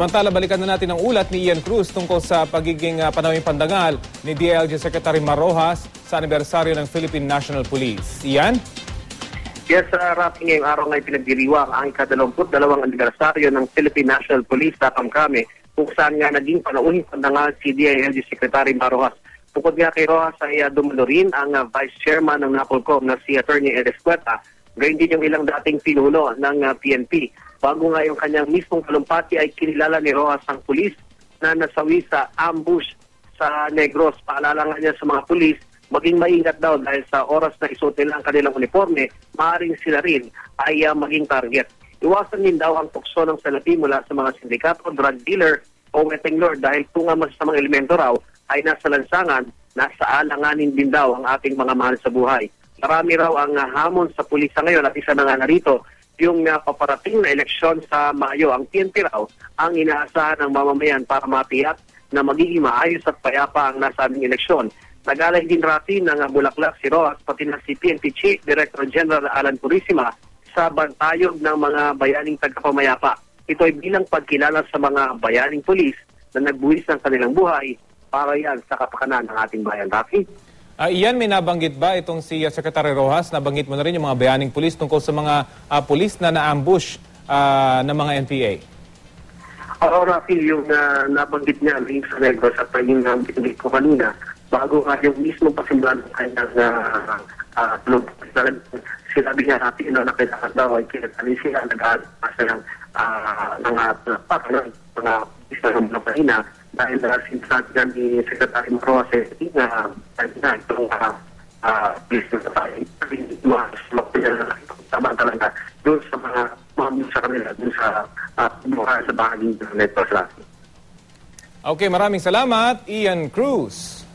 Samantala, balikan na natin ang ulat ni Ian Cruz tungkol sa pagiging panawing pandangal ni DILG Secretary Mar Rojas sa anibersaryo ng Philippine National Police. Ian? Yes, Rafi, ngayong araw ngay pinagdiriwang ang ika-22 anibersaryo ng Philippine National Police sa Kamkame, kung saan nga naging panauhing pandangal si DILG Secretary Mar Rojas. Bukod nga kay Rojas ay dumalo rin ang Vice Chairman ng NAPOLCOM na si Attorney Edes Cueta, gayon din yung ilang dating pinuno ng PNP. Bago nga yung kanyang mismong talumpati ay kinilala ni Rojas ang pulis na nasawi sa ambush sa Negros. Paalala nga niya sa mga pulis, maging maingat daw dahil sa oras na isuot nila ang kanilang uniforme, maaaring sila rin ay maging target. Iwasan din daw ang tukso ng salapi mula sa mga sindikato, drug dealer o wetting lord dahil kung ang masasamang elemento raw ay nasa lansangan, nasa alanganin din daw ang ating mga mahal sa buhay. Marami raw ang hamon sa pulis sa ngayon at isa na nga narito yung paparating na eleksyon sa Mayo. Ang PNP raw ang inaasahan ng mamamayan para matiyak na magiging maayos at payapa ang nasabing eleksyon. Nag-alay din ratin ng Bulaklak si Rojas pati na si PNP Chief Director General Alan Purisima sa bantayog ng mga bayaning tagapamayapa. Ito ay bilang pagkilala sa mga bayaning pulis na nagbuwis ng kanilang buhay para yan sa kapakanan ng ating bayan. Rafi? Iyan, may nabanggit ba itong si Secretary Rojas? Nabanggit mo na rin yung mga bayaning pulis tungkol sa mga pulis na na-ambush ng mga NPA? Oo, Rafi, yung nabanggit niya rin sa Negros at yung binigit ko kanina, bago nga yung mismo pasimbahan ng kanyang sinabi niya natin na kailangan daw ay kinatali sila, nag-aasa ng mga isa ng mga kanina dahil sinasabi nga ni Secretary Rojas na itong police na tayo tama talaga doon sa mga sa kanila, doon sa sa bahaging neto sa. Okay, maraming salamat, Ian Cruz.